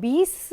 20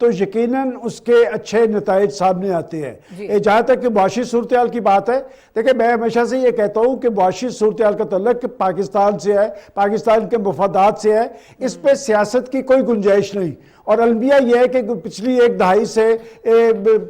تو یقیناً اس کے اچھے نتائج سامنے آتے ہیں. جہاں تک کہ معاشی صورتحال کی بات ہے، دیکھیں میں ہمیشہ سے یہ کہتا ہوں کہ معاشی صورتحال کا تعلق پاکستان سے ہے، پاکستان کے مفادات سے ہے، اس پہ سیاست کی کوئی گنجائش نہیں. اور المیہ یہ ہے کہ پچھلی ایک دہائی سے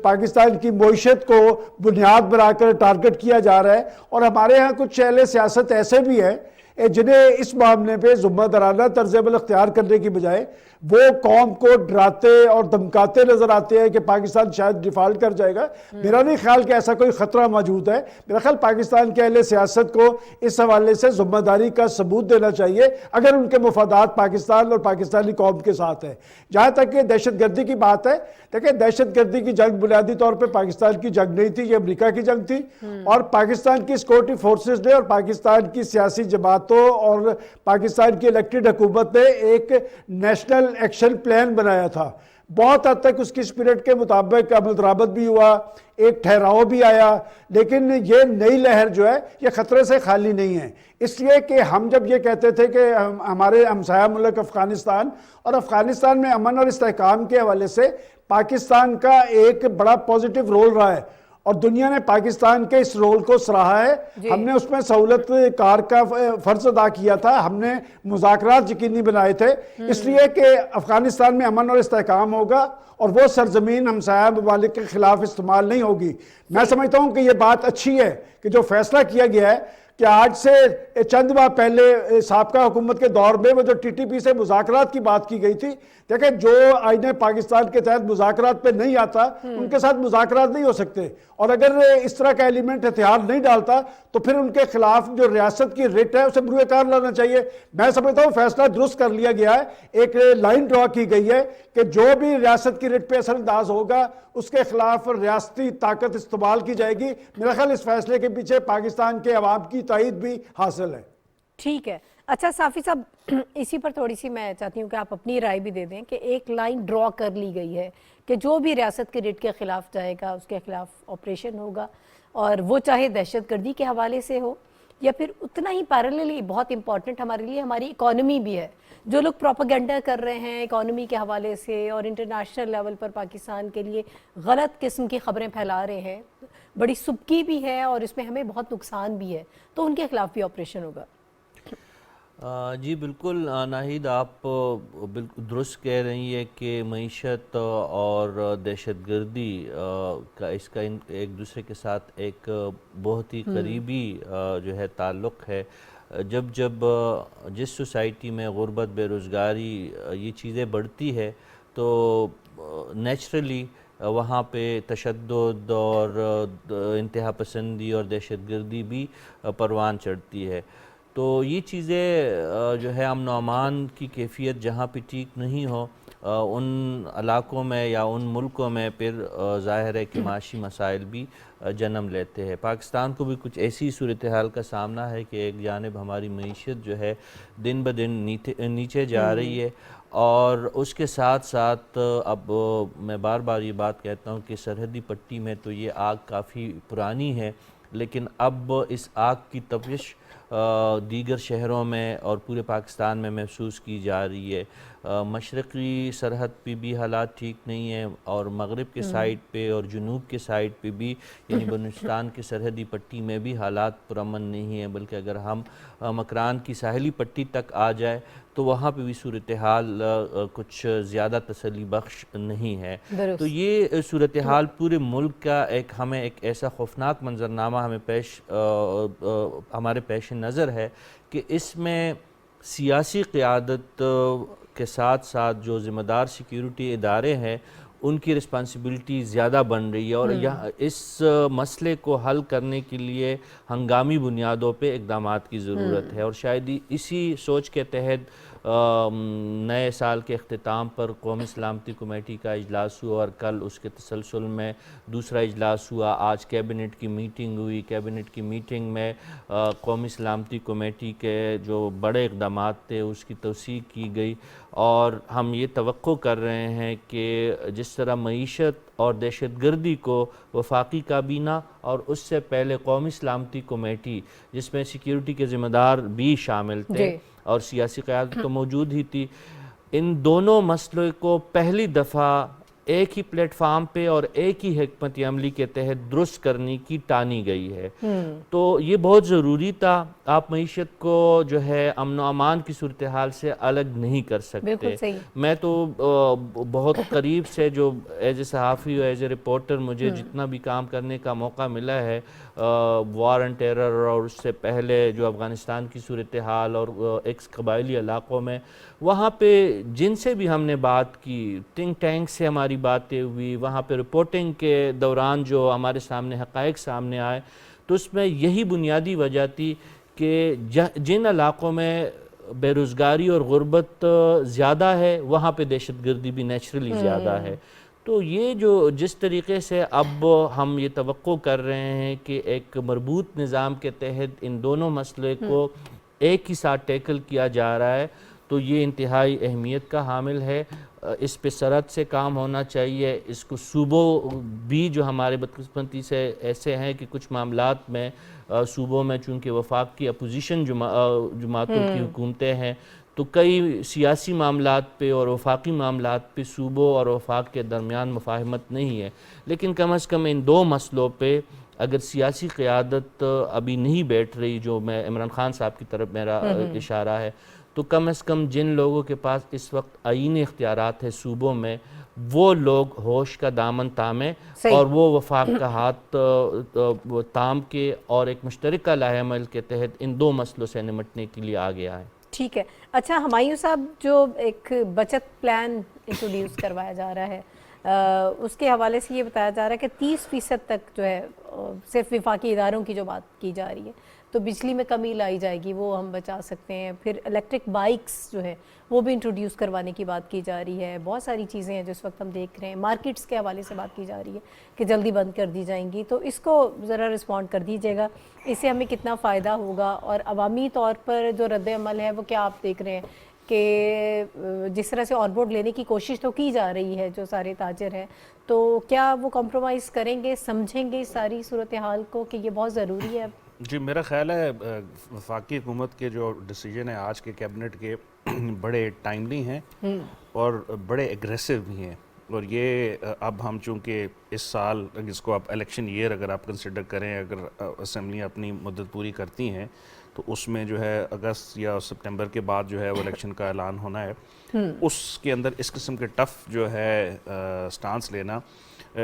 پاکستان کی معیشت کو بنیاد بنا کر ٹارگٹ کیا جا رہا ہے، اور ہمارے ہاں کچھ اہل سیاست ایسے بھی ہیں جنہیں اس معاملے پہ ذمہ دارانہ طرز عمل اختیار کرنے کی بجائے وہ قوم کو ڈراتے اور دھمکاتے نظر آتے ہیں کہ پاکستان شاید ڈیفالٹ کر جائے گا. میرا نہیں خیال کہ ایسا کوئی خطرہ موجود ہے. میرا خیال پاکستان کے اہل سیاست کو اس حوالے سے ذمہ داری کا ثبوت دینا چاہیے اگر ان کے مفادات پاکستان اور پاکستانی قوم کے ساتھ ہیں. جہاں تک کہ دہشت گردی کی بات ہے، دیکھیں دہشت گردی کی جنگ بنیادی طور پہ پاکستان کی جنگ نہیں تھی، یہ امریکہ کی جنگ تھی، اور پاکستان کی سیکورٹی فورسز نے اور پاکستان کی سیاسی جماعتوں اور پاکستان کی الیکٹڈ حکومت نے ایک نیشنل ایکشن پلان بنایا تھا. بہت حد تک اس کی اسپرٹ کے مطابق عمل درآمد بھی ہوا، ایک ٹھہراؤ بھی آیا، لیکن یہ نئی لہر جو ہے یہ خطرے سے خالی نہیں ہے. اس لیے کہ ہم جب یہ کہتے تھے کہ ہمارے ہمسایہ ملک افغانستان، اور افغانستان میں امن اور استحکام کے حوالے سے پاکستان کا ایک بڑا پازیٹیو رول رہا ہے، اور دنیا نے پاکستان کے اس رول کو سراہا ہے. ہم نے اس میں سہولت کار کا فرض ادا کیا تھا، ہم نے مذاکرات یقینی بنائے تھے، اس لیے کہ افغانستان میں امن اور استحکام ہوگا اور وہ سرزمین ہمسایہ ممالک کے خلاف استعمال نہیں ہوگی. میں سمجھتا ہوں کہ یہ بات اچھی ہے کہ جو فیصلہ کیا گیا ہے کہ آج سے چند ماہ پہلے سابقہ حکومت کے دور میں وہ جو ٹی ٹی پی سے مذاکرات کی بات کی گئی تھی، دیکھیں جو آئین پاکستان کے تحت مذاکرات پہ نہیں آتا ان کے ساتھ مذاکرات نہیں ہو سکتے، اور اگر اس طرح کا ایلیمنٹ ہتھیار نہیں ڈالتا تو پھر ان کے خلاف جو ریاست کی ریٹ ہے اسے بروئے کار لانا چاہیے. میں سمجھتا ہوں فیصلہ درست کر لیا گیا ہے، ایک لائن ڈرا کی گئی ہے کہ جو بھی ریاست کی ریٹ پہ اثر انداز ہوگا اس کے خلاف ریاستی طاقت استعمال کی جائے گی. میرا خیال اس فیصلے کے پیچھے پاکستان کے عوام کی تائید بھی حاصل ہے. ٹھیک ہے. اچھا صافی صاحب، اسی پر تھوڑی سی میں چاہتی ہوں کہ آپ اپنی رائے بھی دے دیں کہ ایک لائن ڈرا کر لی گئی ہے کہ جو بھی ریاست کے ریٹ کے خلاف جائے گا اس کے خلاف آپریشن ہوگا، اور وہ چاہے دہشت گردی کے حوالے سے ہو یا پھر اتنا ہی پیرللی بہت امپورٹنٹ ہمارے لیے ہماری اکانومی بھی ہے. جو لوگ پروپیگنڈا کر رہے ہیں اکانومی کے حوالے سے اور انٹرنیشنل لیول پر پاکستان کے لیے غلط قسم کی خبریں پھیلا رہے ہیں، بڑی سبکی بھی ہے اور اس میں ہمیں بہت نقصان بھی ہے، تو ان کے خلاف بھی آپریشن ہوگا. جی بالکل ناہید، آپ بالکل درست کہہ رہی ہے کہ معیشت اور دہشت گردی کا اس کا ایک دوسرے کے ساتھ ایک بہت ہی قریبی جو ہے تعلق ہے. جب جس سوسائٹی میں غربت، بے روزگاری یہ چیزیں بڑھتی ہے تو نیچرلی وہاں پہ تشدد اور انتہا پسندی اور دہشت گردی بھی پروان چڑھتی ہے. تو یہ چیزیں جو ہے امن و امان کی کیفیت جہاں پہ ٹھیک نہیں ہو ان علاقوں میں یا ان ملکوں میں پھر ظاہر ہے کہ معاشی مسائل بھی جنم لیتے ہیں. پاکستان کو بھی کچھ ایسی صورتحال کا سامنا ہے کہ ایک جانب ہماری معیشت جو ہے دن بدن نیچے جا رہی ہے، اور اس کے ساتھ ساتھ اب میں بار بار یہ بات کہتا ہوں کہ سرحدی پٹی میں تو یہ آگ کافی پرانی ہے، لیکن اب اس آگ کی تپش دیگر شہروں میں اور پورے پاکستان میں محسوس کی جا رہی ہے. مشرقی سرحد پہ بھی حالات ٹھیک نہیں ہیں، اور مغرب کے سائڈ پہ اور جنوب کے سائڈ پہ بھی یعنی بلوچستان کی سرحدی پٹی میں بھی حالات پرامن نہیں ہیں، بلکہ اگر ہم مکران کی ساحلی پٹی تک آ جائے تو وہاں پہ بھی صورتحال کچھ زیادہ تسلی بخش نہیں ہے. تو یہ صورتحال پورے ملک کا ہمیں ایک ایسا خوفناک منظرنامہ ہمارے پیش نظر ہے کہ اس میں سیاسی قیادت کے ساتھ ساتھ جو ذمہ دار سیکیورٹی ادارے ہیں ان کی رسپانسبلٹی زیادہ بن رہی ہے، اور اس مسئلے کو حل کرنے کے لیے ہنگامی بنیادوں پہ اقدامات کی ضرورت ہے. اور شاید اسی سوچ کے تحت نئے سال کے اختتام پر قومی سلامتی کمیٹی کا اجلاس ہوا، اور کل اس کے تسلسل میں دوسرا اجلاس ہوا. آج کیبنٹ کی میٹنگ ہوئی. کیبنٹ کی میٹنگ میں قومی سلامتی کمیٹی کے جو بڑے اقدامات تھے اس کی توثیق کی گئی، اور ہم یہ توقع کر رہے ہیں کہ جس طرح معیشت اور دہشت گردی کو وفاقی کابینہ اور اس سے پہلے قومی سلامتی کمیٹی جس میں سیکیورٹی کے ذمہ دار بھی شامل تھے اور سیاسی قیادت تو موجود ہی تھی، ان دونوں مسئلے کو پہلی دفعہ ایک ہی پلیٹ فارم پہ اور ایک ہی حکمت عملی کے تحت درست کرنے کی ٹانی گئی ہے. تو یہ بہت ضروری تھا. آپ معیشت کو جو ہے امن و امان کی صورتحال سے الگ نہیں کر سکتے. میں تو بہت قریب سے جو ایز اے صحافی اور ایز اے رپورٹر مجھے جتنا بھی کام کرنے کا موقع ملا ہے وار اینڈ ٹیرر اور اس سے پہلے جو افغانستان کی صورتحال اور ایکس قبائلی علاقوں میں, وہاں پہ جن سے بھی ہم نے بات کی, تھنک ٹینک سے ہماری باتیں ہوئی, وہاں پہ رپورٹنگ کے دوران جو ہمارے سامنے حقائق سامنے آئے, تو اس میں یہی بنیادی وجہ تھی کہ جن علاقوں میں بے روزگاری اور غربت زیادہ ہے وہاں پہ دہشت گردی بھی نیچرلی زیادہ ہے. تو یہ جو جس طریقے سے اب ہم یہ توقع کر رہے ہیں کہ ایک مربوط نظام کے تحت ان دونوں مسئلے کو ایک ہی ساتھ ٹیکل کیا جا رہا ہے, تو یہ انتہائی اہمیت کا حامل ہے. اس پہ سرحد سے کام ہونا چاہیے. اس کو صوبوں بھی جو ہمارے بدقسمتی سے ایسے ہیں کہ کچھ معاملات میں صوبوں میں چونکہ وفاق کی اپوزیشن جماعتوں کی حکومتیں ہیں, تو کئی سیاسی معاملات پہ اور وفاقی معاملات پہ صوبوں اور وفاق کے درمیان مفاہمت نہیں ہے. لیکن کم از کم ان دو مسئلوں پہ اگر سیاسی قیادت ابھی نہیں بیٹھ رہی, جو میں عمران خان صاحب کی طرف میرا اشارہ ہے, تو کم از کم جن لوگوں کے پاس اس وقت آئینی اختیارات ہے صوبوں میں, وہ لوگ ہوش کا دامن تامیں اور وہ وفاق کا ہاتھ تام کے اور ایک مشترکہ لائحہ عمل کے تحت ان دو مسئلوں سے نمٹنے کے لیے آگے آئیں. ٹھیک ہے. اچھا ہمایوں صاحب, جو ایک بچت پلان انٹروڈیوس کروایا جا رہا ہے اس کے حوالے سے یہ بتایا جا رہا ہے کہ 30% تک جو ہے صرف وفاقی اداروں کی جو بات کی جا رہی ہے تو بجلی میں کمی لائی جائے گی, وہ ہم بچا سکتے ہیں. پھر الیکٹرک بائکس جو ہے وہ بھی انٹروڈیوس کروانے کی بات کی جا رہی ہے. بہت ساری چیزیں ہیں جس وقت ہم دیکھ رہے ہیں. مارکیٹس کے حوالے سے بات کی جا رہی ہے کہ جلدی بند کر دی جائیں گی. تو اس کو ذرا رسپونڈ کر دیجیے گا, اس سے ہمیں کتنا فائدہ ہوگا, اور عوامی طور پر جو رد عمل ہے وہ کیا آپ دیکھ رہے ہیں کہ جس طرح سے آن بورڈ لینے کی کوشش تو کی جا رہی ہے جو سارے تاجر ہیں, تو کیا وہ کمپرومائز کریں گے, سمجھیں گے ساری صورتحال کو کہ یہ بہت ضروری ہے؟ جی میرا خیال ہے وفاقی حکومت کے جو ڈیسیجن ہیں آج کے کیبنٹ کے بڑے ٹائملی ہیں اور بڑے ایگریسو بھی ہیں. اور یہ اب ہم چونکہ اس سال جس کو آپ الیکشن ایئر اگر آپ کنسیڈر کریں, اگر اسمبلیاں اپنی مدت پوری کرتی ہیں تو اس میں جو ہے اگست یا سپٹمبر کے بعد جو ہے وہ الیکشن کا اعلان ہونا ہے. اس کے اندر اس قسم کے ٹف جو ہے سٹانس لینا,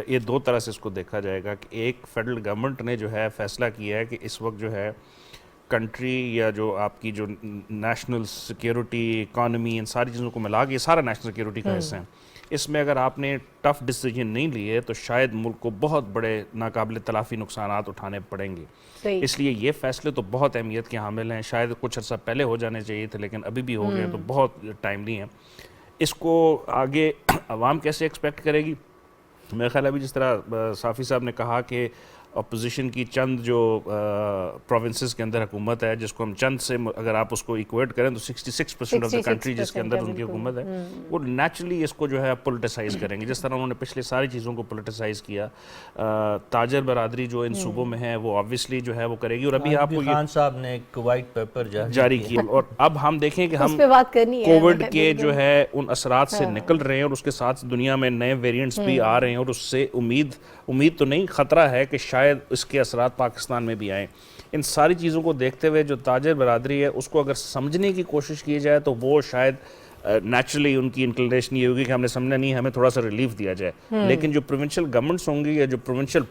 یہ دو طرح سے اس کو دیکھا جائے گا کہ ایک فیڈرل گورنمنٹ نے جو ہے فیصلہ کیا ہے کہ اس وقت جو ہے کنٹری یا جو آپ کی جو نیشنل سیکیورٹی, اکانومی, ان ساری چیزوں کو ملا کے یہ سارا نیشنل سیکیورٹی کا حصہ ہیں. اس میں اگر آپ نے ٹف ڈیسیجن نہیں لیے تو شاید ملک کو بہت بڑے ناقابل تلافی نقصانات اٹھانے پڑیں گے. اس لیے یہ فیصلے تو بہت اہمیت کے حامل ہیں. شاید کچھ عرصہ پہلے ہو جانے چاہیے تھے لیکن ابھی بھی ہو گئے, تو بہت ٹائملی ہیں. اس کو آگے عوام کیسے ایکسپیکٹ کرے گی؟ میرا خیال ابھی جس طرح صافی صاحب نے کہا کہ اپوزیشن کی چند جو پروونسز کے اندر حکومت ہے, جس کو ہم چند سے اگر آپ اس کو ایکویٹ کریں تو 66% آف دا کنٹری جس کے اندر ان کی حکومت ہے, وہ نیچرلی اس کو جو ہے پولیٹیسائز کریں گے, جس طرح انہوں نے پچھلے ساری چیزوں کو پولیٹیسائز کیا. تاجر برادری جو ان صوبوں میں ہے وہ آبویسلی جو ہے وہ کرے گی. اور ابھی آپ کو خان صاحب نے ایک وائٹ پیپر جاری کیا, اور اب ہم دیکھیں کہ ہم کووڈ کے جو ہے ان اثرات سے نکل رہے ہیں, اور اس کے ساتھ دنیا میں نئے ویریئنٹس بھی آ رہے ہیں, اور اس سے امید تو نہیں, خطرہ ہے کہ شاید اس کے اثرات پاکستان میں بھی آئیں. ان ساری چیزوں کو دیکھتے ہوئے جو تاجر برادری ہے اس کو اگر سمجھنے کی کوشش کی جائے تو وہ شاید نیچرلی ان کی انکلینیشن یہ ہوگی کہ ہم نے سمجھنا نہیں, ہمیں تھوڑا سا ریلیف دیا جائے. لیکن جو پروونشل گورنمنٹس ہوں گی یا جو پروونشل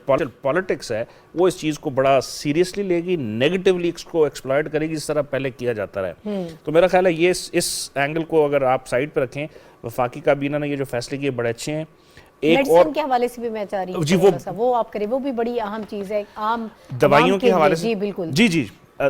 پالیٹکس ہے وہ اس چیز کو بڑا سیریسلی لے گی, نیگیٹولی اس کو ایکسپلائٹ کرے گی جس طرح پہلے کیا جاتا رہا. تو میرا خیال ہے یہ اس اینگل کو اگر آپ سائڈ پہ رکھیں, وفاقی کابینہ نے یہ جو فیصلے کیے بڑے اچھے ہیں. میڈیسن کے حوالے سے بھی میں چاہ رہی ہوں جی وہ آپ کریں, وہ بھی بڑی اہم چیز ہے عام دوائیوں کے حوالے سے. جی بالکل. جی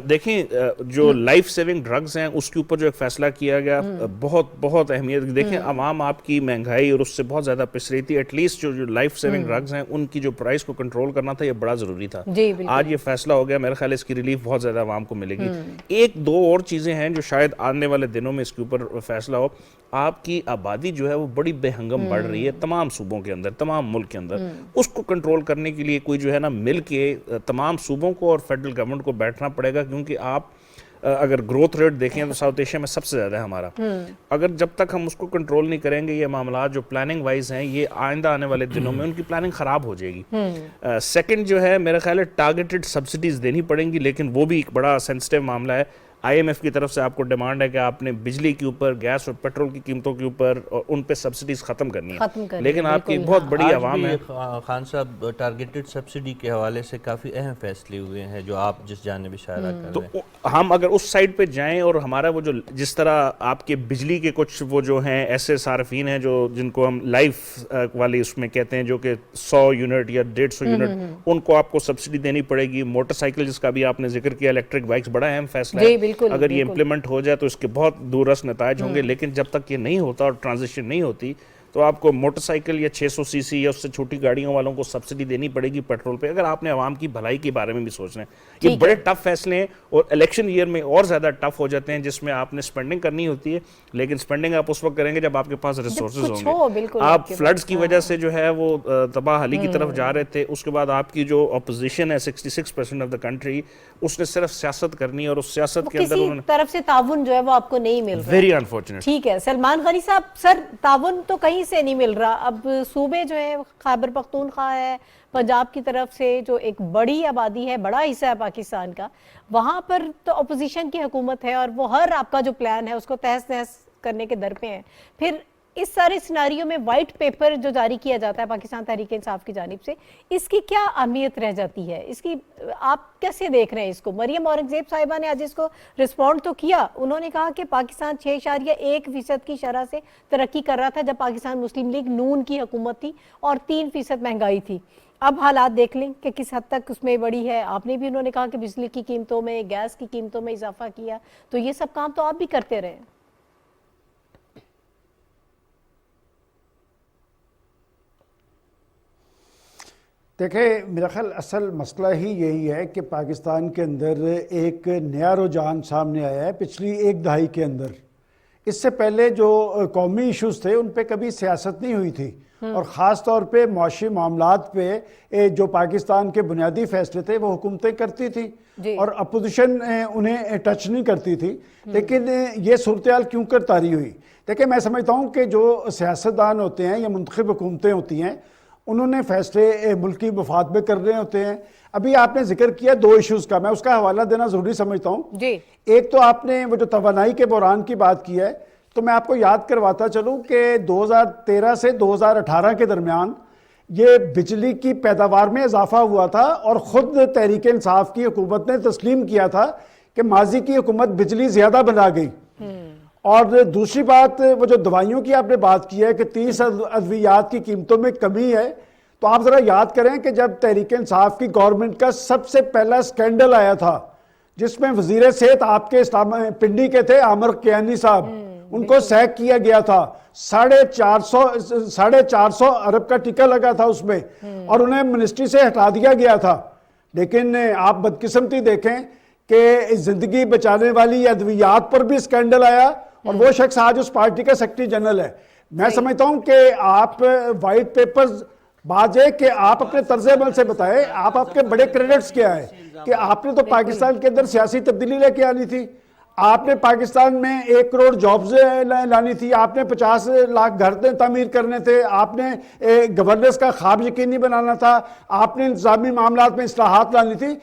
دیکھیں جو لائف سیونگ ڈرگز ہیں اس کے اوپر جو ایک فیصلہ کیا گیا بہت اہمیت. دیکھیں عوام آپ کی مہنگائی اور اس سے بہت زیادہ پس رہی تھی, ایٹ لیسٹ جو لائف سیونگ ڈرگز ہیں ان کی جو پرائس کو کنٹرول کرنا تھا یہ بڑا ضروری تھا. آج یہ فیصلہ ہو گیا, میرا خیال ہے اس کی ریلیف بہت زیادہ عوام کو ملے گی. ایک دو اور چیزیں ہیں جو شاید آنے والے دنوں میں اس کے اوپر فیصلہ ہو. آپ کی آبادی جو ہے وہ بڑی بے ہنگم بڑھ رہی ہے تمام صوبوں کے اندر, تمام ملک کے اندر. اس کو کنٹرول کرنے کے لیے کوئی جو ہے نا مل کے تمام صوبوں کو اور فیڈرل گورنمنٹ کو بیٹھنا پڑے گا, کیونکہ آپ اگر گروتھ ریٹ دیکھیں تو ساؤتھ ایشیا میں سب سے زیادہ ہے ہمارا. اگر جب تک ہم اس کو کنٹرول نہیں کریں گے یہ معاملات جو پلاننگ وائز ہیں یہ آئندہ آنے والے دنوں میں ان کی پلاننگ خراب ہو جائے گی. سیکنڈ جو ہے میرا خیال ہے ٹارگیٹڈ سبسڈیز دینی پڑیں گی, لیکن وہ بھی ایک بڑا سینسٹیو معاملہ ہے. آئی ایم ایف کی طرف سے آپ کو ڈیمانڈ ہے کہ آپ نے بجلی کے اوپر, گیس اور پیٹرول کی قیمتوں کے اوپر ان پہ سبسڈیز ختم کرنی ہے, لیکن آپ کی بہت بڑی عوام ہے. خان صاحب ٹارگیٹڈ سبسڈی کے حوالے سے کافی اہم فیصلے ہوئے ہیں جو آپ جس جانب اشارہ کر رہے ہیں. تو ہم اگر اس سائڈ پہ جائیں اور ہمارا وہ جو جس طرح آپ کے بجلی کے کچھ وہ جو ہیں ایسے صارفین ہیں جو جن کو ہم لائف والی اس میں کہتے ہیں جو کہ 100 یونٹ یا 150 یونٹ, ان کو آپ کو سبسڈی دینی پڑے گی. موٹر سائیکل جس کا بھی آپ نے ذکر کیا, الیکٹرک بائکس, بڑا اہم فیصلہ ہے. اگر یہ امپلیمنٹ ہو جائے تو اس کے بہت دور رس نتائج ہوں گے, لیکن جب تک یہ نہیں ہوتا اور ٹرانزیشن نہیں ہوتی تو آپ کو موٹر سائیکل یا 600 سی سی یا اس سے چھوٹی گاڑیوں والوں کو سبسڈی دینی پڑے گی پیٹرول پہ, اگر آپ نے عوام کی بھلائی کے بارے میں بھی سوچنا ہے. یہ بڑے ٹف فیصلے ہیں اور الیکشن ایئر میں اور زیادہ ٹف ہو جاتے ہیں جس میں آپ نے سپینڈنگ کرنی ہوتی ہے, لیکن سپینڈنگ آپ اس وقت کریں گے جب آپ کے پاس ریسورسز ہوں گے. آپ فلڈز کی وجہ سے جو ہے وہ تباہ حالی کی طرف جا رہے تھے, اس کے بعد آپ کی جو اپوزیشن ہے 66% آف دا کنٹری, اس نے صرف سیاست کرنی اور اس سیاست کے اندر انہوں نے طرف سے تعاون جو ہے وہ آپ کو نہیں مل رہا. Very unfortunate. ٹھیک ہے سلمان غنی صاحب, سر تعاون تو کہیں سے نہیں مل رہا. اب صوبے جو ہے خیبر پختونخوا ہے, پنجاب کی طرف سے جو ایک بڑی آبادی ہے, بڑا حصہ ہے پاکستان کا, وہاں پر تو اپوزیشن کی حکومت ہے اور وہ ہر آپ کا جو پلان ہے اس کو تہس نہس کرنے کے در پہ ہے. پھر اس سارے سیناریوں میں وائٹ پیپر جو جاری کیا جاتا ہے پاکستان تحریک انصاف کی جانب سے, اس کی کیا اہمیت رہ جاتی ہے؟ اس کی آپ کیسے دیکھ رہے ہیں اس کو؟ مریم اورنگزیب صاحبہ نے آج اس کو رسپونڈ تو کیا, انہوں نے کہا کہ پاکستان 6.1% کی شرح سے ترقی کر رہا تھا جب پاکستان مسلم لیگ نون کی حکومت تھی اور 3% مہنگائی تھی. اب حالات دیکھ لیں کہ کس حد تک اس میں بڑی ہے. آپ نے بھی, انہوں نے کہا کہ بجلی کی قیمتوں میں, گیس کی قیمتوں میں اضافہ کیا, تو یہ سب کام تو آپ بھی کرتے رہے. دیکھیں میرا خیال اصل مسئلہ ہی یہی ہے کہ پاکستان کے اندر ایک نیا رجحان سامنے آیا ہے پچھلی ایک دہائی کے اندر. اس سے پہلے جو قومی ایشوز تھے ان پہ کبھی سیاست نہیں ہوئی تھی, اور خاص طور پہ معاشی معاملات پہ جو پاکستان کے بنیادی فیصلے تھے وہ حکومتیں کرتی تھیں اور اپوزیشن انہیں ٹچ نہیں کرتی تھی. لیکن یہ صورتحال کیوں کر طاری ہوئی؟ دیکھیں میں سمجھتا ہوں کہ جو سیاستدان ہوتے ہیں یا منتخب حکومتیں ہوتی ہیں انہوں نے فیصلے ملکی مفاد میں کرنے ہوتے ہیں. ابھی آپ نے ذکر کیا 2 ایشوز کا, میں اس کا حوالہ دینا ضروری سمجھتا ہوں. ایک تو آپ نے وہ جو توانائی کے بحران کی بات کی ہے, تو میں آپ کو یاد کرواتا چلوں کہ 2013 سے 2018 کے درمیان یہ بجلی کی پیداوار میں اضافہ ہوا تھا, اور خود تحریک انصاف کی حکومت نے تسلیم کیا تھا کہ ماضی کی حکومت بجلی زیادہ بنا گئی. اور دوسری بات, وہ جو دوائیوں کی آپ نے بات کی ہے کہ 30 ادویات کی قیمتوں میں کمی ہے, تو آپ ذرا یاد کریں کہ جب تحریک انصاف کی گورنمنٹ کا سب سے پہلا سکینڈل آیا تھا جس میں وزیر صحت آپ کے پنڈی کے تھے عامر قیانی صاحب, ان کو سیک کیا گیا تھا, 450 ارب کا ٹکا لگا تھا اس میں, اور انہیں منسٹری سے ہٹا دیا گیا تھا. لیکن آپ بدقسمتی دیکھیں کہ زندگی بچانے والی ادویات پر بھی سکینڈل آیا, اور وہ شخص آج اس پارٹی کا سیکرٹری جنرل ہے. میں سمجھتا ہوں کہ آپ وائٹ پیپرز بات ہے کہ آپ اپنے طرز عمل سے بتائیں, آپ کے بڑے کریڈٹس کیا ہے کہ آپ نے تو پاکستان کے اندر سیاسی تبدیلی لے کے آنی تھی, آپ نے پاکستان میں 1 کروڑ جابز لانی تھی, آپ نے 50 لاکھ گھر تعمیر کرنے تھے, آپ نے گورننس کا خواب یقینی بنانا تھا, آپ نے انتظامی معاملات میں اصلاحات لانی تھی.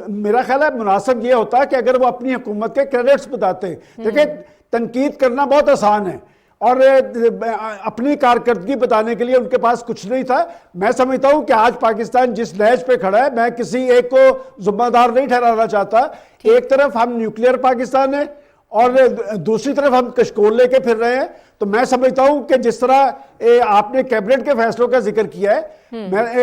میرا خیال ہے مناسب یہ ہوتا کہ اگر وہ اپنی حکومت کے کریڈٹس بتاتے. دیکھیں تنقید کرنا بہت آسان ہے, اور اپنی کارکردگی بتانے کے لیے ان کے پاس کچھ نہیں تھا. میں سمجھتا ہوں کہ آج پاکستان جس لہج پہ کھڑا ہے, میں کسی ایک کو ذمہ دار نہیں ٹھہرانا چاہتا. ایک طرف ہم نیوکلیئر پاکستان ہے اور دوسری طرف ہم کشکول لے کے پھر رہے ہیں. تو میں سمجھتا ہوں کہ جس طرح آپ نے کیبنٹ کے فیصلوں کا ذکر کیا ہے,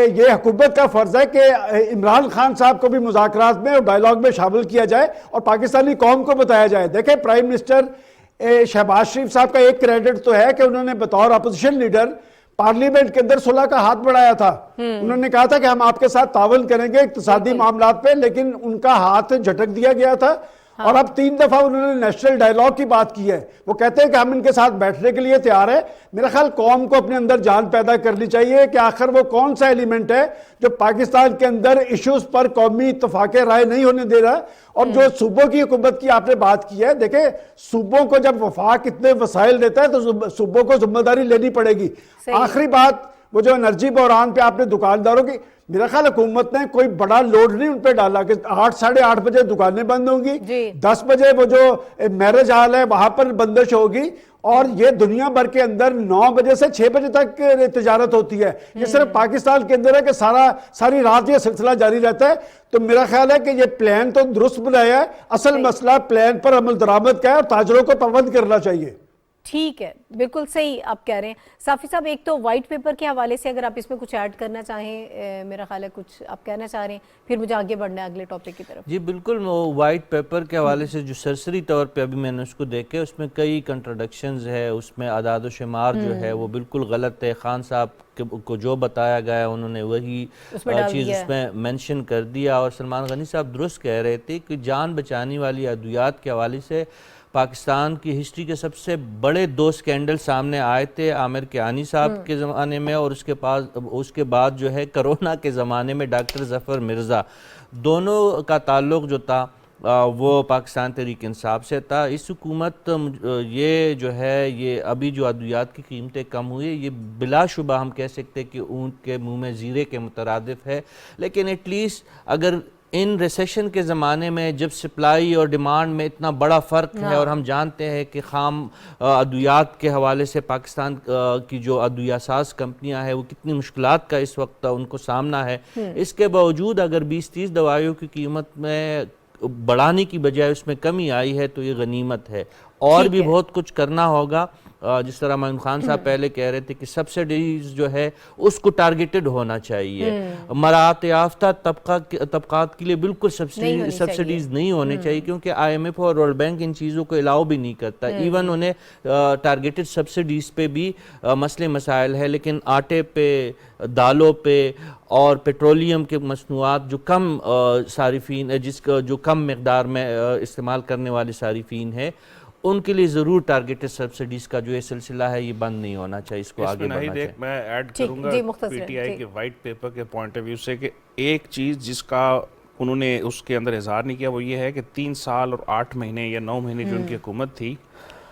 یہ حکومت کا فرض ہے کہ عمران خان صاحب کو بھی مذاکرات میں اور ڈائیلاگ میں شامل کیا جائے اور پاکستانی قوم کو بتایا جائے. دیکھیں پرائم منسٹر شہباز شریف صاحب کا ایک کریڈٹ تو ہے کہ انہوں نے بطور اپوزیشن لیڈر پارلیمنٹ کے اندر صلح کا ہاتھ بڑھایا تھا. انہوں نے کہا تھا کہ ہم آپ کے ساتھ تعاون کریں گے اقتصادی معاملات پہ, لیکن ان کا ہاتھ جھٹک دیا گیا تھا. اور اب 3 دفعہ انہوں نے نیشنل ڈائیلاگ کی بات کی ہے. وہ کہتے ہیں کہ ہم ان کے ساتھ بیٹھنے کے لیے تیار ہیں. میرا خیال قوم کو اپنے اندر جان پیدا کرنی چاہیے کہ آخر وہ کون سا ایلیمنٹ ہے جو پاکستان کے اندر ایشوز پر قومی اتفاق رائے نہیں ہونے دے رہا. اور جو صوبوں کی حکومت کی آپ نے بات کی ہے, دیکھیں صوبوں کو جب وفاق اتنے وسائل دیتا ہے تو صوبوں کو ذمہ داری لینی پڑے گی. آخری بات, وہ جو انرجی بحران پہ آپ نے دکانداروں کی, میرا خیال حکومت نے کوئی بڑا لوڈ نہیں ان پہ ڈالا کہ 8 ساڑھے 8 بجے دکانیں بند ہوں گی, 10 بجے وہ جو میرج ہال ہے وہاں پر بندش ہوگی, اور یہ دنیا بھر کے اندر 9 بجے سے 6 بجے تک تجارت ہوتی ہے. یہ صرف پاکستان کے اندر ہے کہ ساری رات یہ سلسلہ جاری رہتا ہے. تو میرا خیال ہے کہ یہ پلان تو درست بنایا ہے, اصل مسئلہ پلان پر عمل درآمد کا ہے اور تاجروں کو پابند کرنا چاہیے. ٹھیک ہے, بالکل صحیح آپ کہہ رہے ہیں. صافی صاحب, ایک تو وائٹ پیپر کے حوالے سے اگر آپ اس میں کچھ ایڈ کرنا چاہیں, میرا خیال ہے کچھ آپ کہنا چاہ رہے ہیں, پھر مجھے آگے بڑھنا ہے اگلے ٹاپک کی طرف. جی بالکل, وائٹ پیپر کے حوالے سے جو سرسری طور پہ ابھی میں نے اس کو دیکھے, اس میں کئی کنٹراڈکشنز ہے, اس میں اعداد و شمار جو ہے وہ بالکل غلط ہے. خان صاحب کو جو بتایا گیا انہوں نے وہی چیز اس میں مینشن کر دیا. اور سلمان غنی صاحب درست کہہ رہے تھے کہ جان بچانے والی ادویات کے حوالے سے پاکستان کی ہسٹری کے سب سے بڑے 2 سکینڈل سامنے آئے تھے, عامر کیانی صاحب کے زمانے میں, اور اس کے بعد جو ہے کرونا کے زمانے میں ڈاکٹر ظفر مرزا. دونوں کا تعلق جو تھا وہ پاکستان تحریک انصاف سے تھا. اس حکومت یہ جو ہے یہ ابھی جو ادویات کی قیمتیں کم ہوئی, یہ بلا شبہ ہم کہہ سکتے کہ اونٹ کے منہ میں زیرے کے مترادف ہے. لیکن ایٹ لیسٹ اگر ان ریسیشن کے زمانے میں جب سپلائی اور ڈیمانڈ میں اتنا بڑا فرق ہے, اور ہم جانتے ہیں کہ خام ادویات کے حوالے سے پاکستان کی جو ادویہ ساز کمپنیاں ہیں وہ کتنی مشکلات کا اس وقت ان کو سامنا ہے, اس کے باوجود اگر 20-30 دوائیوں کی قیمت میں بڑھانے کی بجائے اس میں کمی آئی ہے تو یہ غنیمت ہے. اور بھی بہت کچھ کرنا ہوگا. جس طرح معین خان صاحب پہلے کہہ رہے تھے کہ سبسڈیز جو ہے اس کو ٹارگیٹڈ ہونا چاہیے. مراعات یافتہ طبقات کے لیے بالکل سبسڈیز نہیں ہونے چاہیے, کیونکہ IMF اور ورلڈ بینک ان چیزوں کو الاؤ بھی نہیں کرتا. ایون انہیں ٹارگیٹڈ سبسڈیز پہ بھی مسئلے مسائل ہے, لیکن آٹے پہ, دالوں پہ اور پیٹرولیم کے مصنوعات جو کم صارفین جو کم مقدار میں استعمال کرنے والے صارفین ہیں, ان کے لیے ضرور ٹارگیٹڈ سبسڈیز کا جو یہ سلسلہ ہے یہ بند نہیں ہونا چاہیے, اس کو آگے بڑھنا چاہیے. میں ایڈ کروں گا پی ٹی آئی کے وائٹ پیپر کے پوائنٹ آف ویو سے کہ ایک چیز جس کا انہوں نے اس کے اندر اظہار نہیں کیا وہ یہ ہے کہ 3 سال اور 8 مہینے یا 9 مہینے جو ان کی حکومت تھی,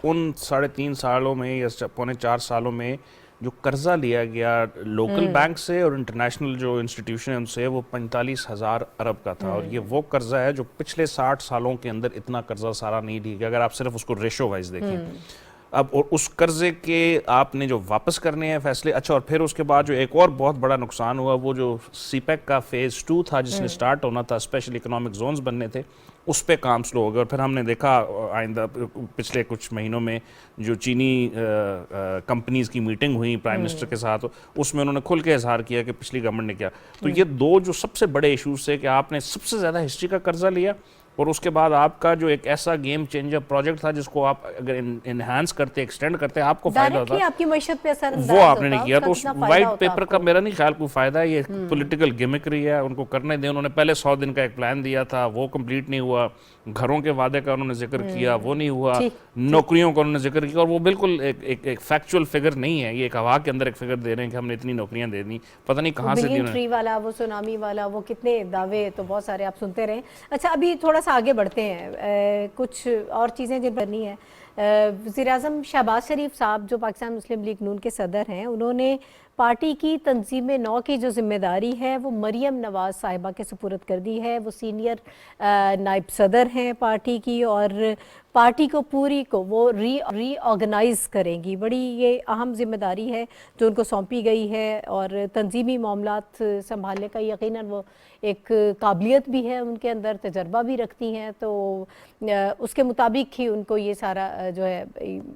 ان 3.5 سالوں میں یا 3.25 سالوں میں جو قرضہ لیا گیا لوکل بینک سے اور انٹرنیشنل جو انسٹیٹیوشن ہیں ان سے, وہ 45,000 ارب کا تھا. اور یہ وہ قرضہ ہے جو پچھلے 60 سالوں کے اندر اتنا قرضہ سارا نہیں لیا گیا, اگر آپ صرف اس کو ریشو وائز دیکھیں. اب اور اس قرضے کے آپ نے جو واپس کرنے ہیں فیصلے, اچھا اور پھر اس کے بعد جو ایک اور بہت بڑا نقصان ہوا وہ جو سی پیک کا فیز 2 تھا جس نے سٹارٹ ہونا تھا, اسپیشل اکنامک زونز بننے تھے, اس پہ کام سلو ہو گیا. اور پھر ہم نے دیکھا آئندہ پچھلے کچھ مہینوں میں جو چینی کمپنیز کی میٹنگ ہوئی پرائم منسٹر کے ساتھ, اس میں انہوں نے کھل کے اظہار کیا کہ پچھلی گورنمنٹ نے کیا. تو یہ 2 جو سب سے بڑے ایشوز تھے کہ آپ نے سب سے زیادہ ہسٹری کا قرضہ لیا, اور اس کے بعد آپ کا جو ایک ایسا گیم چینجر پروجیکٹ تھا جس کو آپ اگر انہانس کرتے, ایکسٹینڈ کرتے, آپ کو فائدہ ہوتا, آپ کی معیشت پہ اثر وہ آپ نے نہیں کیا. تو اس وائٹ پیپر کا میرا نہیں خیال کوئی فائدہ ہے, یہ پولیٹیکل گیمکری ہے, ان کو کرنے دیں. انہوں نے پہلے 100 دن کا ایک پلان دیا تھا, وہ کمپلیٹ نہیں ہوا. گھروں کے وعدے کا انہوں نے ذکر کیا, وہ نہیں ہوا. نوکریوں کا انہوں نے ذکر کیا, اور وہ بالکل ایک فیکچول فگر نہیں ہے, یہ ایک ہوا کے اندر ایک فگر دے رہے ہیں کہ ہم نے اتنی نوکریاں دے دیں, پتہ نہیں کہاں سے دی انہوں نے. والا, وہ سونامی والا, وہ کتنے دعوے تو بہت سارے آپ سنتے رہیں. اچھا ابھی تھوڑا سا آگے بڑھتے ہیں, کچھ اور چیزیں جن پر نہیں ہیں. وزیر اعظم شہباز شریف صاحب جو پاکستان مسلم لیگ نون کے صدر ہیں, انہوں نے پارٹی کی تنظیم نو کی جو ذمہ داری ہے وہ مریم نواز صاحبہ کے سپرد کر دی ہے. وہ سینئر نائب صدر ہیں پارٹی کی, اور پارٹی کو پوری کو وہ ری آرگنائز کریں گی. بڑی یہ اہم ذمہ داری ہے جو ان کو سونپی گئی ہے, اور تنظیمی معاملات سنبھالنے کا یقیناً وہ ایک قابلیت بھی ہے ان کے اندر, تجربہ بھی رکھتی ہیں. تو اس کے مطابق ہی ان کو یہ سارا جو ہے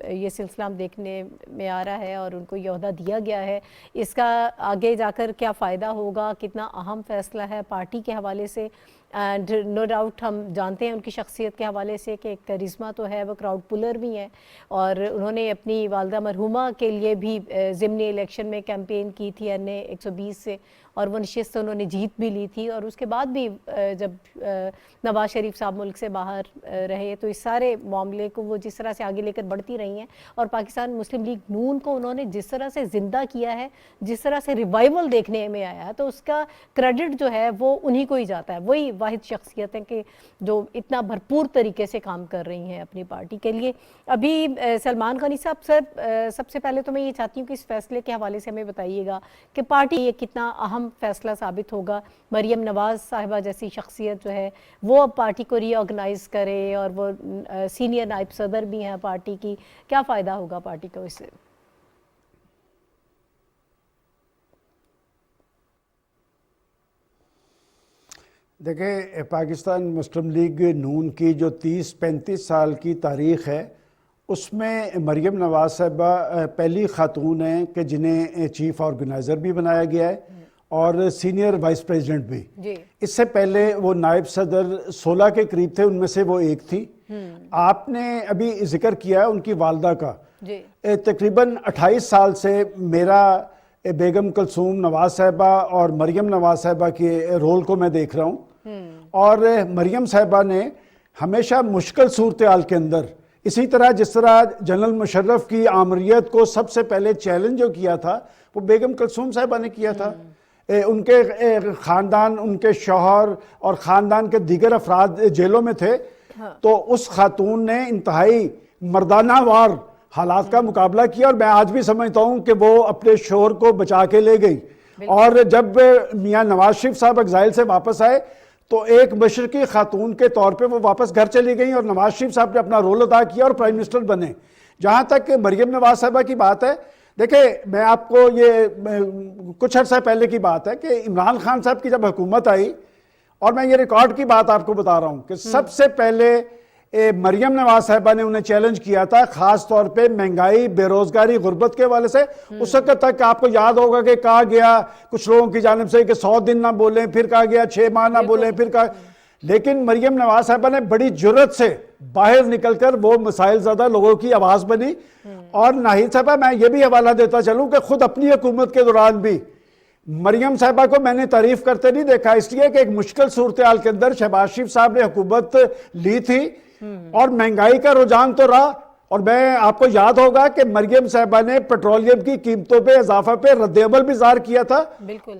یہ سلسلہ ہم دیکھنے میں آ رہا ہے, اور ان کو یہ عہدہ دیا گیا ہے. اس کا آگے جا کر کیا فائدہ ہوگا, کتنا اہم فیصلہ ہے پارٹی کے حوالے سے, اینڈ نو ڈاؤٹ ہم جانتے ہیں ان کی شخصیت کے حوالے سے کہ ایک کرزما تو ہے، وہ کراؤڈ پولر بھی ہیں، اور انہوں نے اپنی والدہ مرحومہ کے لیے بھی ضمنی الیکشن میں کیمپین کی تھی NA 120 سے، اور وہ نشست انہوں نے جیت بھی لی تھی، اور اس کے بعد بھی جب نواز شریف صاحب ملک سے باہر رہے تو اس سارے معاملے کو وہ جس طرح سے آگے لے کر بڑھتی رہی ہیں، اور پاکستان مسلم لیگ نون کو انہوں نے جس طرح سے زندہ کیا ہے، جس طرح سے ریوائیول دیکھنے میں آیا ہے، تو اس کا کریڈٹ جو ہے وہ انہی کو ہی جاتا ہے۔ وہی واحد شخصیت ہیں کہ جو اتنا بھرپور طریقے سے کام کر رہی ہیں اپنی پارٹی کے لیے۔ ابھی سلمان غنی صاحب، سب سے پہلے تو میں یہ چاہتی ہوں کہ اس فیصلے کے حوالے سے ہمیں بتائیے گا کہ پارٹی یہ کتنا اہم فیصلہ ثابت ہوگا، مریم نواز صاحبہ جیسی شخصیت جو ہے وہ اب پارٹی کو ری آرگنائز کرے، اور وہ سینئر نائب صدر بھی ہیں پارٹی کی، کیا فائدہ ہوگا پارٹی کو اس سے؟ دیکھیں، پاکستان مسلم لیگ نون کی جو 30-35 سال کی تاریخ ہے اس میں مریم نواز صاحبہ پہلی خاتون ہیں کہ جنہیں چیف آرگنائزر بھی بنایا گیا ہے اور سینئر وائس پریزیڈنٹ بھی۔ جی، اس سے پہلے وہ نائب صدر 16 کے قریب تھے، ان میں سے وہ ایک تھی۔ آپ نے ابھی ذکر کیا ہے ان کی والدہ کا، جی، تقریباً 28 سال سے میرا بیگم کلثوم نواز صاحبہ اور مریم نواز صاحبہ کے رول کو میں دیکھ رہا ہوں، اور مریم صاحبہ نے ہمیشہ مشکل صورتحال کے اندر، اسی طرح جس طرح جنرل مشرف کی آمریت کو سب سے پہلے چیلنج جو کیا تھا وہ بیگم کلثوم صاحبہ نے کیا تھا۔ ان کے خاندان، ان کے شوہر اور خاندان کے دیگر افراد جیلوں میں تھے، تو اس خاتون نے انتہائی مردانہ وار حالات کا مقابلہ کیا، اور میں آج بھی سمجھتا ہوں کہ وہ اپنے شوہر کو بچا کے لے گئی۔ اور جب میاں نواز شریف صاحب ایگزائل سے واپس آئے تو ایک مشرقی خاتون کے طور پہ وہ واپس گھر چلی گئیں، اور نواز شریف صاحب نے اپنا رول ادا کیا اور پرائم منسٹر بنے۔ جہاں تک مریم نواز صاحبہ کی بات ہے، دیکھیں میں آپ کو یہ کچھ عرصہ پہلے کی بات ہے کہ عمران خان صاحب کی جب حکومت آئی، اور میں یہ ریکارڈ کی بات آپ کو بتا رہا ہوں کہ سب سے پہلے مریم نواز صاحبہ نے انہیں چیلنج کیا تھا، خاص طور پہ مہنگائی، بے روزگاری، غربت کے حوالے سے۔ اس وقت تک آپ کو یاد ہوگا کہ کہا گیا کچھ لوگوں کی جانب سے کہ 100 دن نہ بولیں، پھر کہا گیا 6 ماہ نہ بولیں، پھر کہا، لیکن مریم نواز صاحبہ نے بڑی جرأت سے باہر نکل کر وہ مسائل زدہ لوگوں کی آواز بنی۔ اور ناہید صاحبہ، میں یہ بھی حوالہ دیتا چلوں کہ خود اپنی حکومت کے دوران بھی مریم صاحبہ کو میں نے تعریف کرتے نہیں دیکھا، اس لیے کہ ایک مشکل صورتحال کے اندر شہباز شریف صاحب نے حکومت لی تھی، اور مہنگائی کا رجحان تو رہا، اور میں آپ کو یاد ہوگا کہ مریم صاحبہ نے پیٹرولیم کی قیمتوں پہ اضافہ پہ رد عمل بھی ظاہر کیا تھا،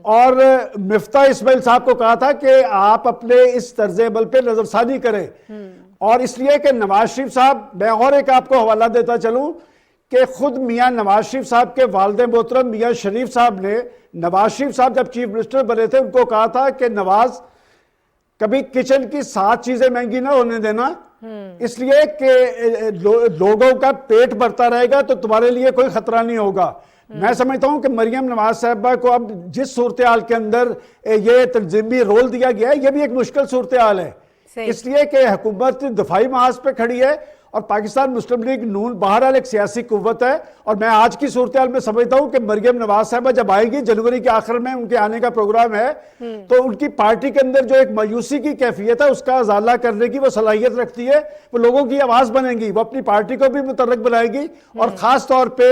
اور مفتاح اسماعیل صاحب کو کہا تھا کہ آپ اپنے اس طرز عمل پہ نظر ثانی کریں۔ اور اس لیے کہ نواز شریف صاحب، میں اور ایک آپ کو حوالہ دیتا چلوں کہ خود میاں نواز شریف صاحب کے والد محترم میاں شریف صاحب نے، نواز شریف صاحب جب چیف منسٹر بنے تھے، ان کو کہا تھا کہ نواز کبھی کچن کی 7 چیزیں مہنگی نہ ہونے دینا، اس لیے کہ لوگوں کا پیٹ بھرتا رہے گا تو تمہارے لیے کوئی خطرہ نہیں ہوگا۔ میں سمجھتا ہوں کہ مریم نواز صاحبہ کو اب جس صورتحال کے اندر یہ تنظیمی رول دیا گیا ہے، یہ بھی ایک مشکل صورتحال ہے، اس لیے کہ حکومت دفاعی محاذ پہ کھڑی ہے، اور پاکستان مسلم لیگ نون بہرحال ایک سیاسی قوت ہے، اور میں آج کی صورتحال میں سمجھتا ہوں کہ مریم نواز صاحبہ جب آئے گی، جنوری کے آخر میں ان کے آنے کا پروگرام ہے، تو ان کی پارٹی کے اندر جو ایک مایوسی کی کیفیت ہے اس کا ازالہ کرنے کی وہ صلاحیت رکھتی ہے، وہ لوگوں کی آواز بنے گی، وہ اپنی پارٹی کو بھی متحرک بنائے گی، اور خاص طور پہ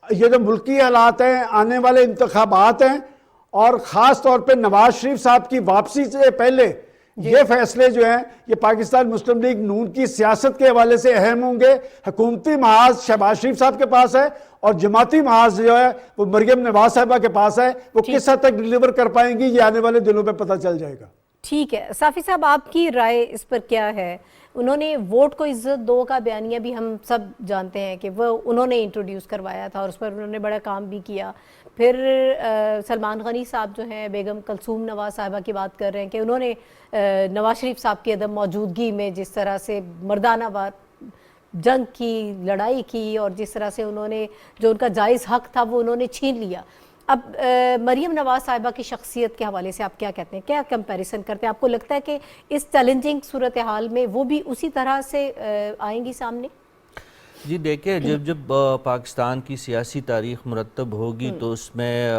یہ جو ملکی حالات ہیں، آنے والے انتخابات ہیں، اور خاص طور پہ نواز شریف صاحب کی واپسی سے پہلے یہ فیصلے جو ہیں یہ پاکستان مسلم لیگ نون کی سیاست کے حوالے سے اہم ہوں گے۔ حکومتی محاذ شہباز شریف صاحب کے پاس ہے، اور جماعتی محاذ جو ہے وہ مریم نواز صاحبہ کے پاس ہے، وہ کس حد تک ڈیلیور کر پائیں گی یہ آنے والے دنوں میں پتہ چل جائے گا۔ ٹھیک ہے، صافی صاحب آپ کی رائے اس پر کیا ہے؟ انہوں نے ووٹ کو عزت دو کا بیانیہ بھی ہم سب جانتے ہیں کہ وہ انہوں نے انٹروڈیوس کروایا تھا، اور اس پر انہوں نے بڑا کام بھی کیا۔ پھر سلمان غنی صاحب جو ہیں بیگم کلثوم نواز صاحبہ کی بات کر رہے ہیں کہ انہوں نے نواز شریف صاحب کی عدم موجودگی میں جس طرح سے مردانہ وار جنگ کی، لڑائی کی، اور جس طرح سے انہوں نے جو ان کا جائز حق تھا وہ انہوں نے چھین لیا۔ اب مریم نواز صاحبہ کی شخصیت کے حوالے سے آپ کیا کہتے ہیں؟ کیا کمپیریزن کرتے ہیں؟ آپ کو لگتا ہے کہ اس چیلنجنگ صورتحال میں وہ بھی اسی طرح سے آئیں گی سامنے؟ جی دیکھیں، جب پاکستان کی سیاسی تاریخ مرتب ہوگی تو اس میں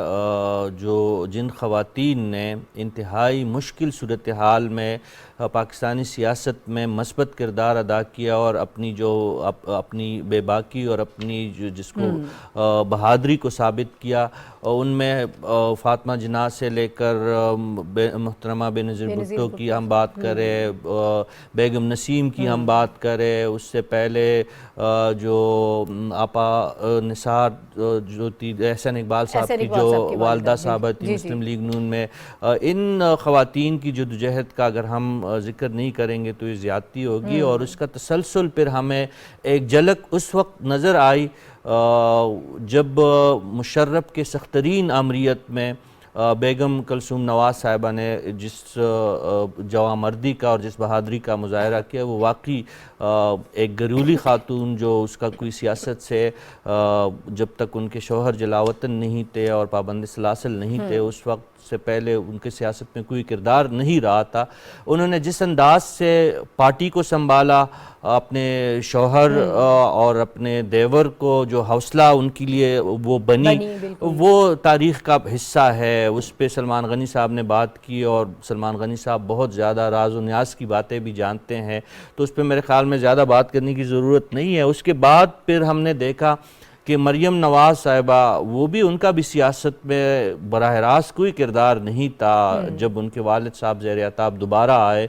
جن خواتین نے انتہائی مشکل صورتحال میں پاکستانی سیاست میں مثبت کردار ادا کیا اور اپنی بے باکی اور اپنی جس کو بہادری کو ثابت کیا، ان میں فاطمہ جناح سے لے کر محترمہ بینظیر بھٹو کی ہم بات کریں، بیگم نسیم کی ہم بات کریں، اس سے پہلے جو آپا نثار جو تھی، احسن اقبال صاحب کی جو والدہ صاحبہ تھی مسلم لیگ نون میں، ان خواتین کی جدوجہد کا اگر ہم ذکر نہیں کریں گے تو یہ زیادتی ہوگی، اور اس کا تسلسل پھر ہمیں ایک جھلک اس وقت نظر آئی جب مشرف کے سخترین آمریت میں بیگم کلثوم نواز صاحبہ نے جس جوانمردی کا اور جس بہادری کا مظاہرہ کیا، وہ واقعی ایک گھریلو خاتون جو اس کا کوئی سیاست سے جب تک ان کے شوہر جلاوطن نہیں تھے اور پابند سلاسل نہیں تھے، اس وقت سے پہلے ان کے سیاست میں کوئی کردار نہیں رہا تھا، انہوں نے جس انداز سے پارٹی کو سنبھالا، اپنے شوہر اور اپنے دیور کو جو حوصلہ ان کے لیے وہ بنی، وہ تاریخ کا حصہ ہے۔ اس پہ سلمان غنی صاحب نے بات کی، اور سلمان غنی صاحب بہت زیادہ راز و نیاز کی باتیں بھی جانتے ہیں، تو اس پہ میرے خیال میں زیادہ بات کرنے کی ضرورت نہیں ہے۔ اس کے بعد پھر ہم نے دیکھا کہ مریم نواز صاحبہ، وہ بھی ان کا بھی سیاست میں براہ راست کوئی کردار نہیں تھا۔ جب ان کے والد صاحب زیر عتاب دوبارہ آئے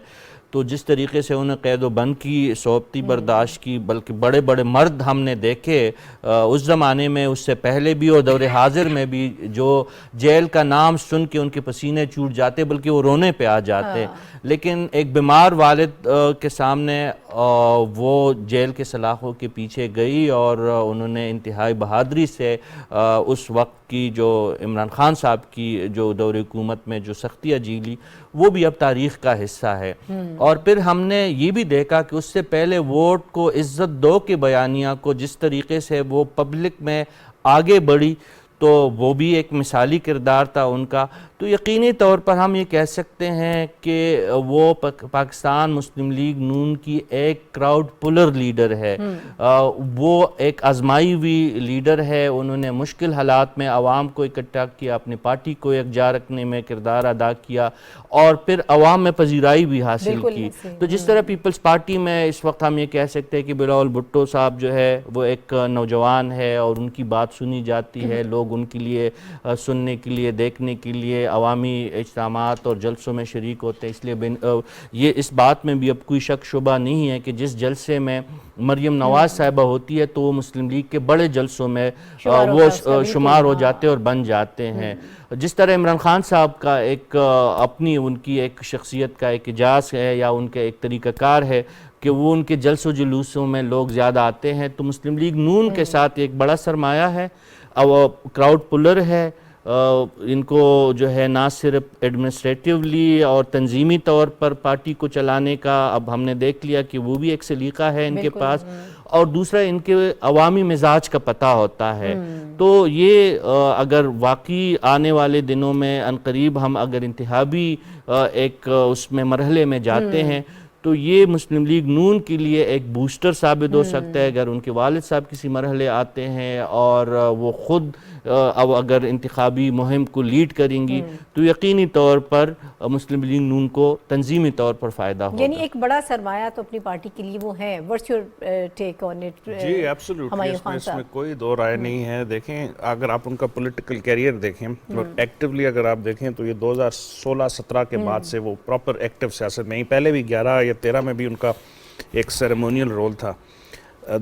تو جس طریقے سے انہیں قید و بند کی صحبتی برداشت کی، بلکہ بڑے بڑے مرد ہم نے دیکھے اس زمانے میں، اس سے پہلے بھی اور دور حاضر میں بھی، جو جیل کا نام سن کے ان کے پسینے چھوٹ جاتے بلکہ وہ رونے پہ آ جاتے، لیکن ایک بیمار والد کے سامنے وہ جیل کے سلاخوں کے پیچھے گئی، اور انہوں نے انتہائی بہادری سے اس وقت کی جو عمران خان صاحب کی جو دور حکومت میں جو سختیاں جھیلی، وہ بھی اب تاریخ کا حصہ ہے۔ اور پھر ہم نے یہ بھی دیکھا کہ اس سے پہلے ووٹ کو عزت دو کے بیانیہ کو جس طریقے سے وہ پبلک میں آگے بڑھی، تو وہ بھی ایک مثالی کردار تھا ان کا۔ تو یقینی طور پر ہم یہ کہہ سکتے ہیں کہ وہ پاکستان مسلم لیگ نون کی ایک کراؤڈ پلر لیڈر ہے، وہ ایک آزمائی ہوئی لیڈر ہے۔ انہوں نے مشکل حالات میں عوام کو اکٹھا کیا، اپنی پارٹی کو یکجا رکھنے میں کردار ادا کیا، اور پھر عوام میں پذیرائی بھی حاصل کی۔ تو جس طرح پیپلز پارٹی میں اس وقت ہم یہ کہہ سکتے ہیں کہ بلاول بھٹو صاحب جو ہے وہ ایک نوجوان ہے، اور ان کی بات سنی جاتی ہے، لوگ ان کے لیے سننے کے لیے، دیکھنے کے لیے عوامی اجتماعات اور جلسوں میں شریک ہوتے ہیں۔ اس لیے یہ اس بات میں بھی اب کوئی شک شبہ نہیں ہے کہ جس جلسے میں مریم نواز صاحبہ ہوتی ہے تو وہ مسلم لیگ کے بڑے جلسوں میں وہ شمار ہو جاتے اور بن جاتے ہیں۔ جس طرح عمران خان صاحب کا ایک اپنی ان کی ایک شخصیت کا ایک اعجاز ہے، یا ان کا ایک طریقہ کار ہے کہ وہ ان کے جلس و جلوسوں میں لوگ زیادہ آتے ہیں، تو مسلم لیگ نون کے ساتھ ایک بڑا سرمایہ ہے، کراؤڈ پلر ہے۔ ان کو جو ہے نہ صرف ایڈمنسٹریٹیولی اور تنظیمی طور پر پارٹی کو چلانے کا اب ہم نے دیکھ لیا کہ وہ بھی ایک سلیقہ ہے ان کے پاس، اور دوسرا ان کے عوامی مزاج کا پتہ ہوتا ہے۔ تو یہ اگر واقعی آنے والے دنوں میں عنقریب ہم اگر انتخابی ایک اس میں مرحلے میں جاتے ہیں تو یہ مسلم لیگ نون کے لیے ایک بوسٹر ثابت ہو سکتا ہے۔ اگر ان کے والد صاحب کسی مرحلے آتے ہیں اور وہ خود اب اگر انتخابی مہم کو لیڈ کریں گی تو یقینی طور پر مسلم لیگ نون کو تنظیمی طور پر فائدہ ہوگا۔ یعنی ایک بڑا سرمایہ تو اپنی پارٹی کے لیے وہ ہے۔ What's your take on it؟ جی ایبسولوٹلی، اس میں کوئی دو رائے نہیں ہے۔ دیکھیں اگر آپ ان کا پولیٹیکل کیریئر دیکھیں اور ایکٹیولی اگر آپ دیکھیں تو یہ 2016-17 کے بعد سے وہ پراپر ایکٹیو سیاست میں ہی، پہلے بھی 11 یا 13 میں بھی ان کا ایک سیریمونیل رول تھا۔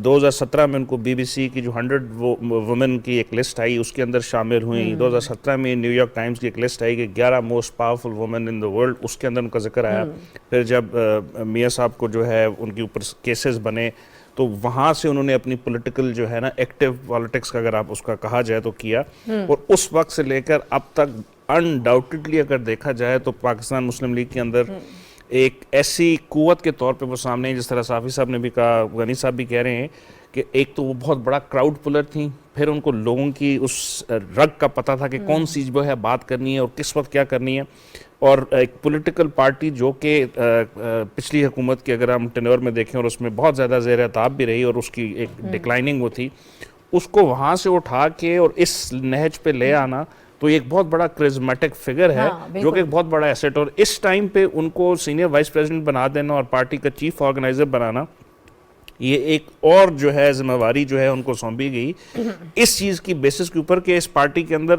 2017 میں ان کو بی بی سی کی جو 100 وومن کی ایک لسٹ آئی اس کے اندر شامل ہوئیں۔ 2017 میں نیو یارک ٹائمز کی ایک لسٹ آئی کہ 11 most powerful women in the world, اس کے اندر ان کا ذکر آیا۔ پھر جب میاں صاحب کو جو ہے ان کے اوپر کیسز بنے تو وہاں سے انہوں نے اپنی پولیٹیکل جو ہے نا ایکٹیو پالیٹکس کا اگر آپ اس کا کہا جائے تو کیا، اور اس وقت سے لے کر اب تک انڈاؤٹڈلی اگر دیکھا جائے تو پاکستان مسلم لیگ کے اندر ایک ایسی قوت کے طور پہ وہ سامنے ہیں، جس طرح صافی صاحب نے بھی کہا، غنی صاحب بھی کہہ رہے ہیں کہ ایک تو وہ بہت بڑا کراؤڈ پلر تھیں، پھر ان کو لوگوں کی اس رگ کا پتہ تھا کہ کون سی جو ہے بات کرنی ہے اور کس وقت کیا کرنی ہے، اور ایک پولیٹیکل پارٹی جو کہ پچھلی حکومت کی اگر ہم ٹینور میں دیکھیں اور اس میں بہت زیادہ زیر عتاب بھی رہی اور اس کی ایک ڈکلائننگ وہ تھی، اس کو وہاں سے اٹھا کے اور اس نہج پہ لے آنا، تو یہ ایک بہت بڑا کرزمیٹک فگر ہے جو کہ ایک بہت بڑا ایسٹ، اور اس ٹائم پہ ان کو سینئر وائس پریزیڈنٹ بنا دینا اور پارٹی کا چیف آرگنائزر بنانا، یہ ایک اور جو ہے ذمہ واری جو ہے ان کو سونپی گئی اس چیز کی بیسس کے اوپر کہ اس پارٹی کے اندر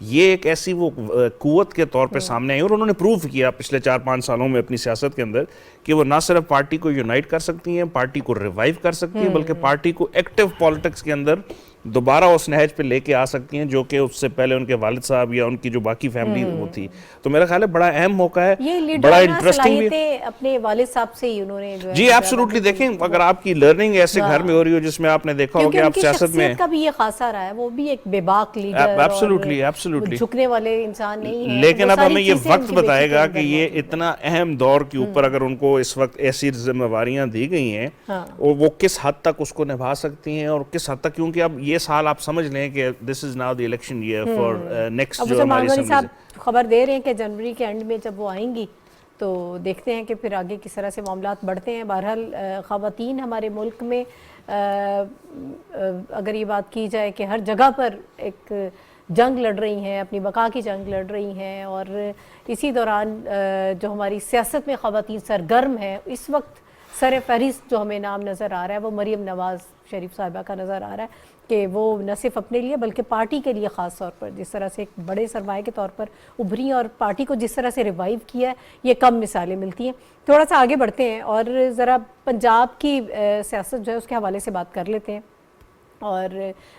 یہ ایک ایسی وہ قوت کے طور پہ سامنے آئی، اور انہوں نے پروف کیا پچھلے 4-5 سالوں میں اپنی سیاست کے اندر کہ وہ نہ صرف پارٹی کو یونائٹ کر سکتی ہیں، پارٹی کو ریوائیو کر سکتی ہیں، بلکہ پارٹی کو ایکٹیو پالیٹکس کے اندر دوبارہ اس نہج پہ لے کے آ سکتی ہیں جو کہ اس سے پہلے ان کے والد صاحب یا ان کی جو باقی فیملی وہ تھی. تو میرا خیال ہے بڑا اہم موقع ہے، بڑا انٹرسٹنگ بھی ہے. اپنے والد صاحب سے ہی انہوں نے جو ہے جی ایبسولوٹلی، دیکھیں اگر آپ کی لرننگ ایسے گھر میں ہو رہی ہو جس میں آپ نے دیکھا ہو کہ آپ سیاست میں کا بھی یہ خاصہ رہا ہے، وہ بھی ایک بے باک لیڈر اور جھکنے والے انسان نہیں ہیں، لیکن اب ہمیں یہ وقت بتائے گا کہ یہ اتنا اہم دور کے اوپر اگر ان کو اس وقت ایسی ذمہ واریاں دی گئی ہیں وہ کس حد تک اس کو نبھا سکتی ہیں اور کس حد تک، کیونکہ اب یہ سال آپ سمجھ لیں کہ this is now the election year for next جو ہماری اسمبلی خبر دے رہے ہیں کہ جنوری کے اینڈ میں جب وہ آئیں گی تو دیکھتے ہیں کہ پھر آگے کس طرح سے معاملات بڑھتے ہیں. بہرحال خواتین ہمارے ملک میں اگر یہ بات کی جائے کہ ہر جگہ پر ایک جنگ لڑ رہی ہیں، اپنی بقا کی جنگ لڑ رہی ہیں، اور اسی دوران جو ہماری سیاست میں خواتین سرگرم ہیں، اس وقت سر فہرست جو ہمیں نام نظر آ رہا ہے وہ مریم نواز شریف صاحبہ کا نظر آ رہا ہے کہ وہ نہ صرف اپنے لیے بلکہ پارٹی کے لیے خاص طور پر جس طرح سے ایک بڑے سرمایہ کے طور پر ابھری اور پارٹی کو جس طرح سے ریوائیو کیا ہے، یہ کم مثالیں ملتی ہیں. تھوڑا سا آگے بڑھتے ہیں اور ذرا پنجاب کی سیاست جو ہے اس کے حوالے سے بات کر لیتے ہیں. اور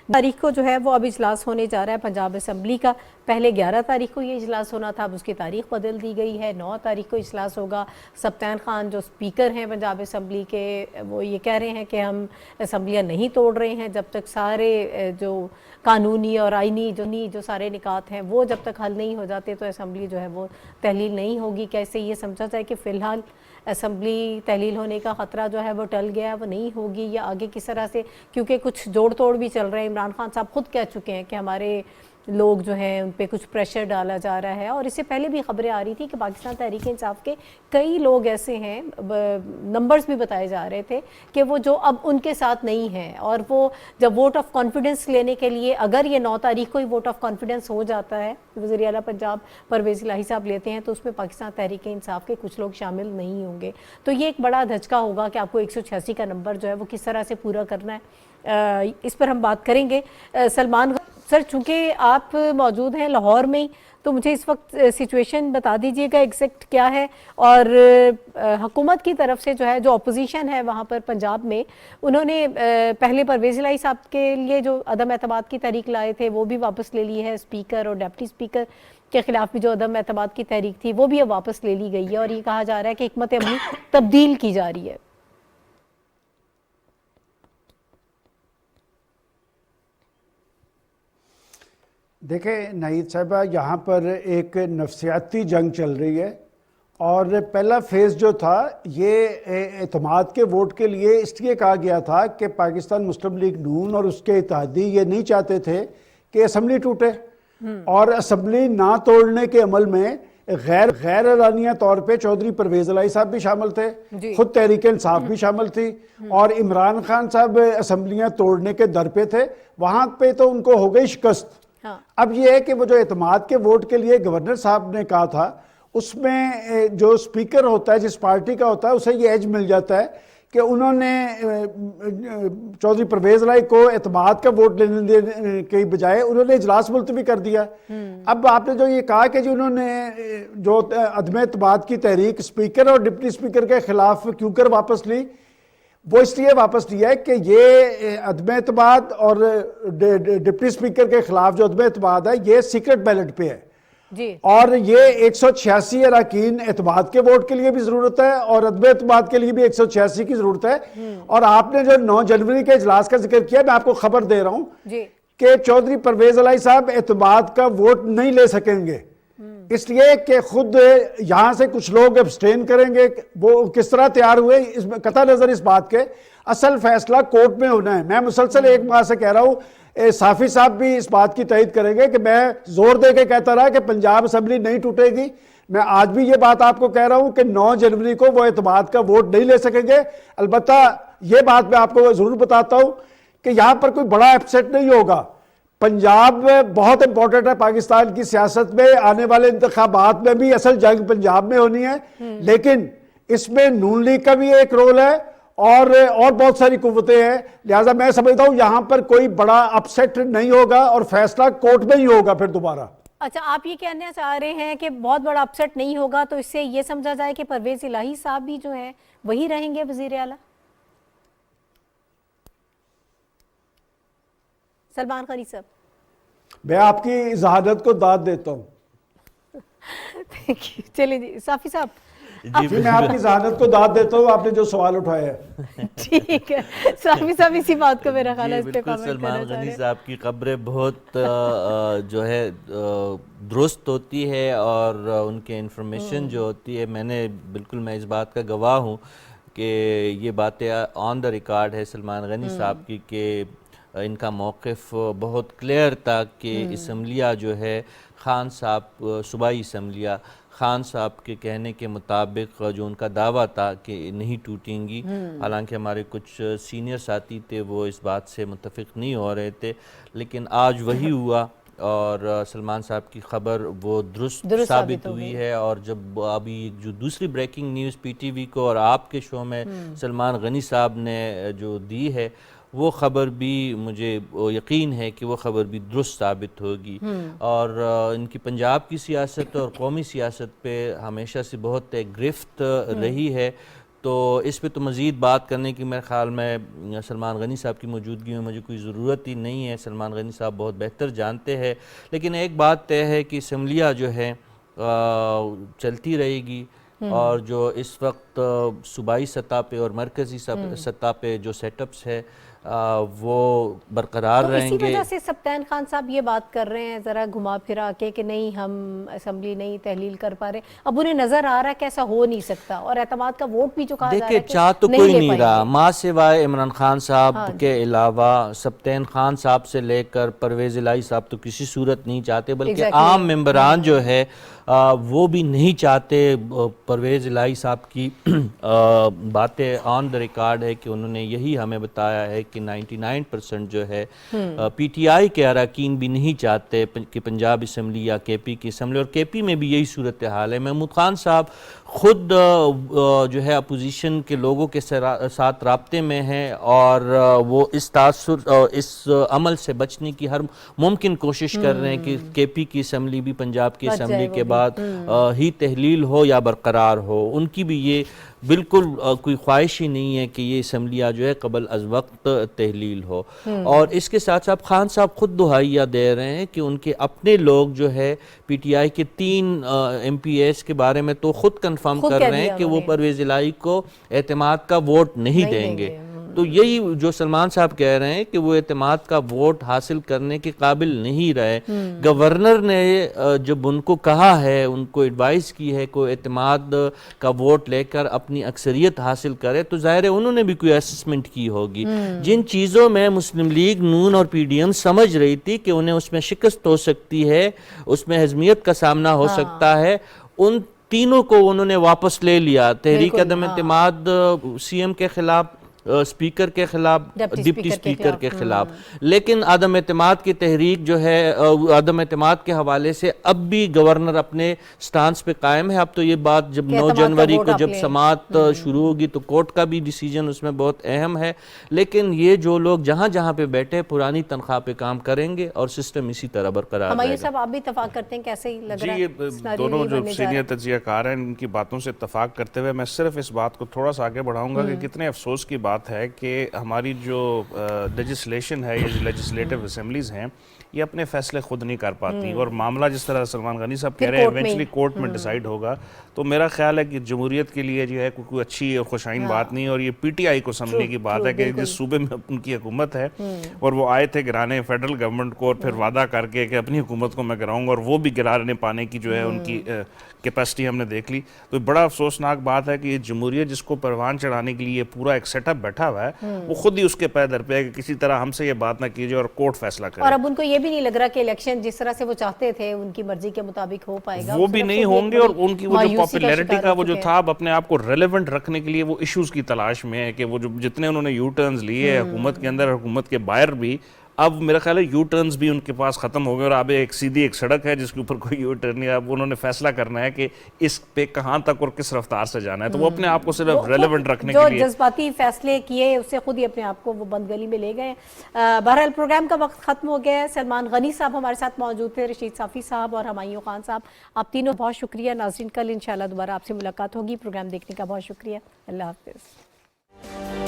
تاریخ کو جو ہے وہ اب اجلاس ہونے جا رہا ہے پنجاب اسمبلی کا. پہلے 11 تاریخ کو یہ اجلاس ہونا تھا، اب اس کی تاریخ بدل دی گئی ہے، 9 تاریخ کو اجلاس ہوگا. سبطین خان جو سپیکر ہیں پنجاب اسمبلی کے، وہ یہ کہہ رہے ہیں کہ ہم اسمبلیاں نہیں توڑ رہے ہیں جب تک سارے جو قانونی اور آئینی جو سارے نکات ہیں وہ جب تک حل نہیں ہو جاتے تو اسمبلی جو ہے وہ تحلیل نہیں ہوگی. کیسے یہ سمجھا جائے کہ فی الحال اسمبلی تحلیل ہونے کا خطرہ جو ہے وہ ٹل گیا، وہ نہیں ہوگی، یا آگے کس طرح سے، کیونکہ کچھ جوڑ توڑ بھی چل رہے ہیں. عمران خان صاحب خود کہہ چکے ہیں کہ ہمارے لوگ جو ہیں ان پہ کچھ پریشر ڈالا جا رہا ہے. اور اس سے پہلے بھی خبریں آ رہی تھی کہ پاکستان تحریک انصاف کے کئی لوگ ایسے ہیں، نمبرز بھی بتائے جا رہے تھے کہ وہ جو اب ان کے ساتھ نہیں ہیں، اور وہ جب ووٹ آف کانفیڈنس لینے کے لیے اگر یہ 9 تاریخ کو ہی ووٹ آف کانفیڈنس ہو جاتا ہے، وزیر اعلیٰ پنجاب پرویز الہی صاحب لیتے ہیں، تو اس میں پاکستان تحریک انصاف کے کچھ لوگ شامل نہیں ہوں گے. تو یہ ایک بڑا دھچکا ہوگا کہ آپ کو 186 کا نمبر جو ہے وہ کس طرح سے پورا کرنا ہے. اس پر ہم بات کریں گے. سلمان سر، چونکہ آپ موجود ہیں لاہور میں، تو مجھے اس وقت سچویشن بتا دیجئے گا ایگزیکٹ کیا ہے، اور حکومت کی طرف سے جو ہے جو اپوزیشن ہے وہاں پر پنجاب میں، انہوں نے پہلے پرویز الہی صاحب کے لیے جو عدم اعتماد کی تحریک لائے تھے وہ بھی واپس لے لی ہے، اسپیکر اور ڈپٹی اسپیکر کے خلاف بھی جو عدم اعتماد کی تحریک تھی وہ بھی اب واپس لے لی گئی ہے، اور یہ کہا جا رہا ہے کہ حکمت عملی تبدیل کی جا رہی ہے. دیکھیں ناہید صاحبہ، یہاں پر ایک نفسیاتی جنگ چل رہی ہے، اور پہلا فیز جو تھا یہ اعتماد کے ووٹ کے لیے اس لیے کہا گیا تھا کہ پاکستان مسلم لیگ نون اور اس کے اتحادی یہ نہیں چاہتے تھے کہ اسمبلی ٹوٹے، اور اسمبلی نہ توڑنے کے عمل میں غیر اعلانیہ طور پہ چودھری پرویز الہی صاحب بھی شامل تھے، خود تحریک انصاف بھی شامل تھی، اور عمران خان صاحب اسمبلیاں توڑنے کے در پہ تھے. وہاں پہ تو ان کو ہو گئی شکست. اب یہ ہے کہ وہ جو اعتماد کے ووٹ کے لیے گورنر صاحب نے کہا تھا، اس میں جو اسپیکر ہوتا ہے جس پارٹی کا ہوتا ہے اسے یہ ایج مل جاتا ہے کہ انہوں نے چودھری پرویز الہی کو اعتماد کا ووٹ لینے دینے کے بجائے انہوں نے اجلاس ملتوی کر دیا. اب آپ نے جو یہ کہا کہ جو انہوں نے جو عدم اعتماد کی تحریک اسپیکر اور ڈپٹی اسپیکر کے خلاف کیوں کر واپس لی، وہ اس لیے واپس لیا ہے کہ یہ عدم اعتماد اور ڈپٹی اسپیکر کے خلاف جو عدم اعتماد ہے یہ سیکرٹ بیلٹ پہ ہے، اور یہ 186 اراکین اعتماد کے ووٹ کے لیے بھی ضرورت ہے اور عدم اعتماد کے لیے بھی 186 کی ضرورت ہے. اور آپ نے جو 9 جنوری کے اجلاس کا ذکر کیا، میں آپ کو خبر دے رہا ہوں کہ چودھری پرویز الہی صاحب اعتماد کا ووٹ نہیں لے سکیں گے. اس لیے کہ خود یہاں سے کچھ لوگ ابسٹین کریں گے. وہ کس طرح تیار ہوئے اس میں قطع نظر اس بات کے اصل فیصلہ کورٹ میں ہونا ہے. میں مسلسل ایک ماہ سے کہہ رہا ہوں, صافی صاحب بھی اس بات کی تائید کریں گے کہ میں زور دے کے کہتا رہا کہ پنجاب اسمبلی نہیں ٹوٹے گی. میں آج بھی یہ بات آپ کو کہہ رہا ہوں کہ 9 جنوری کو وہ اعتماد کا ووٹ نہیں لے سکیں گے. البتہ یہ بات میں آپ کو ضرور بتاتا ہوں کہ یہاں پر کوئی بڑا اپسیٹ نہیں ہوگا. پنجاب بہت امپورٹنٹ ہے پاکستان کی سیاست میں. آنے والے انتخابات میں بھی اصل جنگ پنجاب میں ہونی ہے, لیکن اس میں نون لیگ کا بھی ایک رول ہے اور بہت ساری قوتیں ہیں. لہٰذا میں سمجھتا ہوں یہاں پر کوئی بڑا اپسیٹ نہیں ہوگا اور فیصلہ کورٹ میں ہی ہوگا پھر دوبارہ. اچھا, آپ یہ کہنا چاہ رہے ہیں کہ بہت بڑا اپسیٹ نہیں ہوگا, تو اس سے یہ سمجھا جائے کہ پرویز الہی صاحب بھی جو ہیں وہی رہیں گے وزیر اعلیٰ؟ سلمان غنی صاحب, میں آپ کی ذہانت کو داد دیتا ہوں. چلیں جی صافی صاحب. جی میں آپ کی ذہانت کو داد دیتا ہوں, آپ نے جو سوال اٹھایا ہے. ٹھیک ہے صافی صاحب, اسی بات کو میرا خیال ہے اس پہ بالکل کامنٹ سلمان کرنا چاہ رہے غنی ہیں. صاحب کی خبریں بہت جو ہے درست ہوتی ہے اور ان کے انفارمیشن جو ہوتی ہے, میں اس بات کا گواہ ہوں کہ یہ باتیں آن دا ریکارڈ ہے سلمان غنی صاحب کی کہ ان کا موقف بہت کلیئر تھا کہ اسمبلیہ جو ہے خان صاحب, صوبائی اسمبلیہ خان صاحب کے کہنے کے مطابق جو ان کا دعویٰ تھا کہ نہیں ٹوٹیں گی. حالانکہ ہمارے کچھ سینئر ساتھی تھے وہ اس بات سے متفق نہیں ہو رہے تھے, لیکن آج وہی ہوا اور سلمان صاحب کی خبر وہ درست ثابت ہوئی ہے. اور جب ابھی جو دوسری breaking news P T V کو اور آپ کے شو میں سلمان غنی صاحب نے جو دی ہے, وہ خبر بھی مجھے یقین ہے کہ وہ خبر بھی درست ثابت ہوگی. اور ان کی پنجاب کی سیاست اور قومی سیاست پہ ہمیشہ سے بہت گرفت رہی ہے, تو اس پہ تو مزید بات کرنے کی میرے خیال میں سلمان غنی صاحب کی موجودگی میں مجھے کوئی ضرورت ہی نہیں ہے. سلمان غنی صاحب بہت بہتر جانتے ہیں. لیکن ایک بات طے ہے کہ اسمبلیہ جو ہے چلتی رہے گی, اور جو اس وقت صوبائی سطح پہ اور مرکزی سطح پہ جو سیٹ اپس ہے وہ برقرار رہیں گے. اسی وجہ سے سبطین خان صاحب یہ بات کر رہے ہیں ذرا گھما پھرا کے کہ نہیں ہم اسمبلی نہیں تحلیل کر پا رہے. اب انہیں نظر آ رہا ہے کہ ایسا ہو نہیں سکتا, اور اعتماد کا ووٹ بھی جو کہا جا رہا ہے دیکھیں چاہ تو کوئی نہیں رہا, ماں سوائے عمران خان صاحب کے علاوہ سبطین خان صاحب سے لے کر پرویز الہی صاحب تو کسی صورت نہیں چاہتے, بلکہ عام ممبران جو ہے وہ بھی نہیں چاہتے. پرویز الہی صاحب کی باتیں آن دا ریکارڈ ہے کہ انہوں نے یہی ہمیں بتایا ہے کہ 99% جو ہے پی ٹی آئی کے اراکین بھی نہیں چاہتے کہ پنجاب اسمبلی یا کے پی کی اسمبلی, اور کے پی میں بھی یہی صورتحال ہے. محمود خان صاحب خود جو ہے اپوزیشن کے لوگوں کے ساتھ رابطے میں ہیں, اور وہ اس تاثر اس عمل سے بچنے کی ہر ممکن کوشش کر رہے ہیں کہ کے پی کی اسمبلی بھی پنجاب کی اسمبلی کے بعد ہی تحلیل ہو یا برقرار ہو. ان کی بھی یہ بالکل کوئی خواہش ہی نہیں ہے کہ یہ اسمبلیہ جو ہے قبل از وقت تحلیل ہو. اور اس کے ساتھ ساتھ خان صاحب خود دہائیاں دے رہے ہیں کہ ان کے اپنے لوگ جو ہے پی ٹی آئی کے 3 ایم پی ایس کے بارے میں تو خود کنفرم کر رہے ہیں کہ وہ پرویز الہی کو اعتماد کا ووٹ نہیں دیں گے. تو یہی جو سلمان صاحب کہہ رہے ہیں کہ وہ اعتماد کا ووٹ حاصل کرنے کے قابل نہیں رہے. گورنر نے جب ان کو کہا ہے, ان کو ایڈوائز کی ہے کہ اعتماد کا ووٹ لے کر اپنی اکثریت حاصل کرے, تو ظاہر ہے انہوں نے بھی کوئی اسسمنٹ کی ہوگی. جن چیزوں میں مسلم لیگ نون اور پی ڈی ایم سمجھ رہی تھی کہ انہیں اس میں شکست ہو سکتی ہے, اس میں ہزمیت کا سامنا ہو سکتا ہے, ان تینوں کو انہوں نے واپس لے لیا. تحریک عدم اعتماد سی ایم کے خلاف, اسپیکر کے خلاف, ڈپٹی اسپیکر کے خلاف. لیکن عدم اعتماد کی تحریک جو ہے عدم اعتماد کے حوالے سے اب بھی گورنر اپنے سٹانس پہ قائم ہے. اب تو یہ بات جب 9 جنوری کو جب سماعت شروع ہوگی تو کورٹ کا بھی ڈیسیجن اس میں بہت اہم ہے. لیکن یہ جو لوگ جہاں جہاں پہ بیٹھے پرانی تنخواہ پہ کام کریں گے اور سسٹم اسی طرح برقرار رہے گا. ہمایوں صاحب آپ بھی اتفاق کرتے ہیں, کیسے ہی لگ رہا ہے؟ جی یہ دونوں جو سینئر تجزیہ کار ہیں ان کی باتوں سے اتفاق کرتے ہوئے میں صرف اس بات کو تھوڑا سا آگے بڑھاؤں گا کہ کتنے افسوس کی بات ہے کہ ہماری جو لیجسلیشن ہے یا جو لیجسلیٹو اسمبلیز ہیں یہ اپنے فیصلے خود نہیں کر پاتی، اور معاملہ جس طرح سلمان غنی صاحب کہہ رہے ہیں ایونچولی کورٹ میں ڈیسائیڈ ہوگا، تو میرا خیال ہے کہ جمہوریت کے لیے جو ہے کوئی اچھی اور خوشائن بات نہیں، اور یہ پی ٹی آئی کو سمجھنے کی بات ہے کہ جس صوبے میں ان کی حکومت ہے اور وہ آئے تھے گرانے فیڈرل گورنمنٹ کو، اور پھر وعدہ کر کے کہ اپنی حکومت کو میں گراؤں گا، اور وہ بھی گرانے پانے کی جو ہے ان کی کیپیسٹی ہم نے دیکھ لی. تو بڑا افسوسناک بات ہے کہ یہ جمہوریت جس کو پروان چڑھانے کے لیے پورا ایک سیٹ اپ بیٹھا ہوا ہے وہ خود ہی اس کے پے در پہ ہے کہ کسی طرح ہم سے یہ بات نہ کیجیے اور کورٹ فیصلہ کرے. اور اب ان کو یہ بھی نہیں لگ رہا کہ الیکشن جس طرح سے وہ چاہتے تھے ان کی مرضی کے مطابق ہو پائے گا، وہ بھی نہیں ہوں گے، اور ان کی وہ جو پاپولیرٹی کا وہ جو تھا اب اپنے آپ کو ریلیونٹ رکھنے کے لیے وہ ایشوز کی تلاش میں ہے کہ وہ جو جتنے انہوں نے یو ٹرنز لیے حکومت کے اندر حکومت کے باہر بھی، اب میرا خیال ہے یو ٹرنز بھی ان کے پاس ختم ہو گئے اور اب ایک سیدھی ایک سڑک ہے جس کے اوپر کوئی یو ٹرن نہیں ہے. اب انہوں نے فیصلہ کرنا ہے کہ اس پہ کہاں تک اور کس رفتار سے جانا ہے، تو وہ اپنے آپ کو صرف ریلیونٹ رکھنے کے لیے جو جذباتی فیصلے کیے اس سے خود ہی اپنے آپ کو وہ بند گلی میں لے گئے. بہرحال پروگرام کا وقت ختم ہو گیا ہے. سلمان غنی صاحب ہمارے ساتھ موجود تھے، رشید صافی صاحب اور ہمایوں خان صاحب، آپ تینوں بہت شکریہ. ناظرین کل انشاءاللہ دوبارہ آپ سے ملاقات ہوگی. پروگرام دیکھنے کا بہت شکریہ. اللہ حافظ.